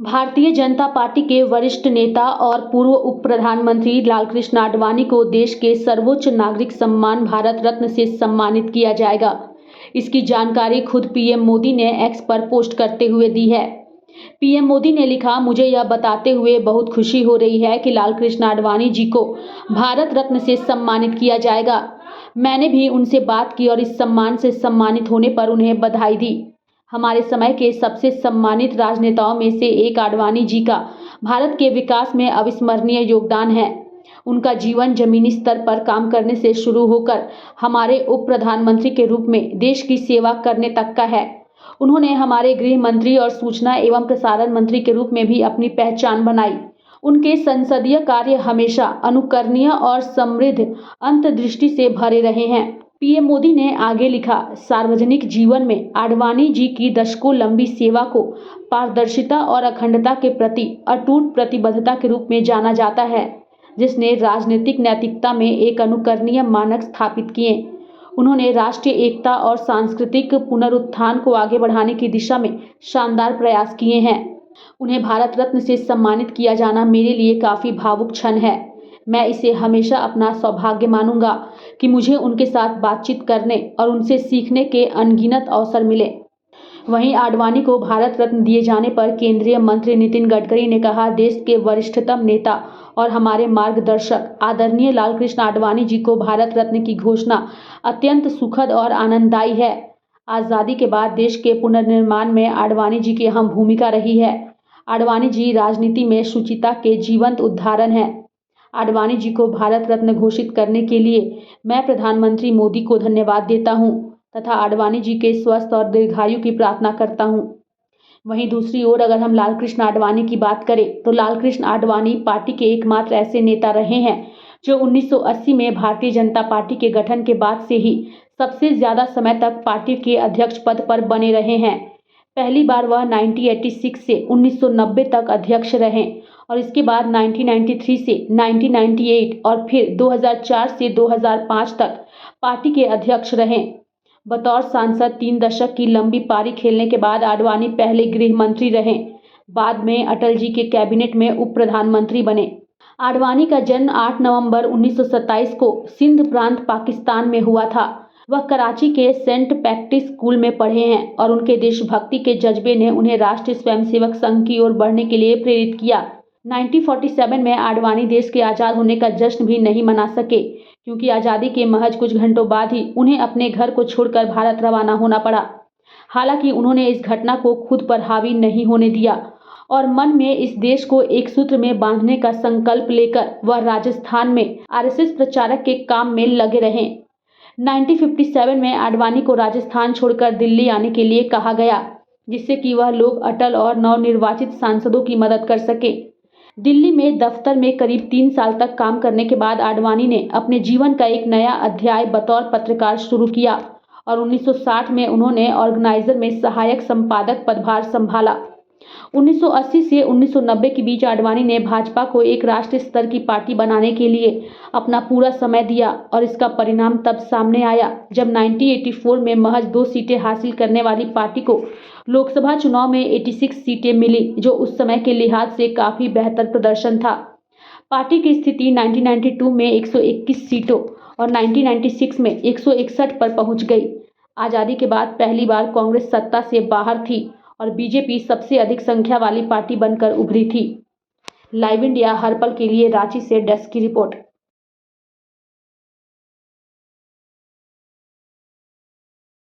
Bharatiya Janata party के वरिष्ठ नेता और पूर्व उप प्रधानमंत्री लालकृष्ण आडवाणी को देश के सर्वोच्च नागरिक सम्मान भारत रत्न से सम्मानित किया जाएगा। इसकी जानकारी खुद पीएम मोदी ने एक्स पर पोस्ट करते हुए दी है। पीएम मोदी ने लिखा, मुझे यह बताते हुए बहुत खुशी हो रही है कि लालकृष्ण आडवाणी जी को भारत रत्न से सम्मानित किया जाएगा। मैंने भी उनसे बात की और इस सम्मान से सम्मानित होने पर उन्हें बधाई दी। हमारे समय के सबसे सम्मानित राजनेताओं में से एक आडवाणी जी का भारत के विकास में अविस्मरणीय योगदान है। उनका जीवन जमीनी स्तर पर काम करने से शुरू होकर हमारे उप प्रधानमंत्री के रूप में देश की सेवा करने तक का है। उन्होंने हमारे गृह मंत्री और सूचना एवं प्रसारण मंत्री के रूप में भी अपनी पहचान बनाई। उनके संसदीय कार्य हमेशा अनुकरणीय और समृद्ध अंतर्दृष्टि से भरे रहे हैं। पीएम मोदी ने आगे लिखा, सार्वजनिक जीवन में आडवाणी जी की दशकों लंबी सेवा को पारदर्शिता और अखंडता के प्रति अटूट प्रतिबद्धता के रूप में जाना जाता है, जिसने राजनीतिक नैतिकता में एक अनुकरणीय मानक स्थापित किए। उन्होंने राष्ट्रीय एकता और सांस्कृतिक पुनरुत्थान को आगे बढ़ाने की दिशा में शानदार प्रयास किए हैं। उन्हें भारत रत्न से सम्मानित किया जाना मेरे लिए काफ़ी भावुक क्षण है। मैं इसे हमेशा अपना सौभाग्य मानूंगा कि मुझे उनके साथ बातचीत करने और उनसे सीखने के अनगिनत अवसर मिले। वहीं आडवाणी को भारत रत्न दिए जाने पर केंद्रीय मंत्री नितिन गडकरी ने कहा, देश के वरिष्ठतम नेता और हमारे मार्गदर्शक आदरणीय लालकृष्ण आडवाणी जी को भारत रत्न की घोषणा अत्यंत सुखद और आनंददायी है। आज़ादी के बाद देश के पुनर्निर्माण में आडवाणी जी की अहम भूमिका रही है। आडवाणी जी राजनीति में शुचिता के जीवंत उदाहरण हैं। आडवाणी जी को भारत रत्न घोषित करने के लिए मैं प्रधानमंत्री मोदी को धन्यवाद देता हूं तथा आडवाणी जी के स्वस्थ और दीर्घायु की प्रार्थना करता हूं। वहीं दूसरी ओर अगर हम लालकृष्ण आडवाणी की बात करें तो लालकृष्ण आडवाणी पार्टी के एकमात्र ऐसे नेता रहे हैं जो 1980 में भारतीय जनता पार्टी के गठन के बाद से ही सबसे ज्यादा समय तक पार्टी के अध्यक्ष पद पर बने रहे हैं। पहली बार वह 1986 से 1990 तक अध्यक्ष रहे और इसके बाद 1993 से 1998 और फिर 2004 से 2005 तक पार्टी के अध्यक्ष रहे। बतौर सांसद 3 दशक की लंबी पारी खेलने के बाद आडवाणी पहले गृह मंत्री रहे, बाद में अटल जी के कैबिनेट में उप प्रधानमंत्री बने। आडवाणी का जन्म 8 नवंबर 1927 को सिंध प्रांत पाकिस्तान में हुआ था। वह कराची के सेंट पैट्रिक स्कूल में पढ़े हैं और उनके देशभक्ति के जज्बे ने उन्हें राष्ट्रीय स्वयंसेवक संघ की ओर बढ़ने के लिए प्रेरित किया। 1947 में आडवाणी देश के आज़ाद होने का जश्न भी नहीं मना सके क्योंकि आज़ादी के महज कुछ घंटों बाद ही उन्हें अपने घर को छोड़कर भारत रवाना होना पड़ा। हालांकि उन्होंने इस घटना को खुद पर हावी नहीं होने दिया और मन में इस देश को एक सूत्र में बांधने का संकल्प लेकर वह राजस्थान में आरएसएस प्रचारक के काम में लगे रहे। 1957 में आडवाणी को राजस्थान छोड़कर दिल्ली आने के लिए कहा गया, जिससे कि वह लोग अटल और नवनिर्वाचित सांसदों की मदद कर सके। दिल्ली में दफ्तर में करीब 3 साल तक काम करने के बाद आडवाणी ने अपने जीवन का एक नया अध्याय बतौर पत्रकार शुरू किया और 1960 में उन्होंने ऑर्गेनाइजर में सहायक संपादक पदभार संभाला। 1980 से 1990 के बीच आडवाणी ने भाजपा को एक राष्ट्रीय स्तर की पार्टी बनाने के लिए अपना पूरा समय दिया और इसका परिणाम तब सामने आया जब 1984 में महज 2 सीटें हासिल करने वाली पार्टी को लोकसभा चुनाव में 86 सीटें मिली, जो उस समय के लिहाज से काफ़ी बेहतर प्रदर्शन था। पार्टी की स्थिति 1992 में 121 सीटों और 1996 में 161 पर पहुंच गई। आज़ादी के बाद पहली बार कांग्रेस सत्ता से बाहर थी और बीजेपी सबसे अधिक संख्या वाली पार्टी बनकर उभरी थी। लाइव इंडिया हर पल के लिए रांची से डेस्क की रिपोर्ट।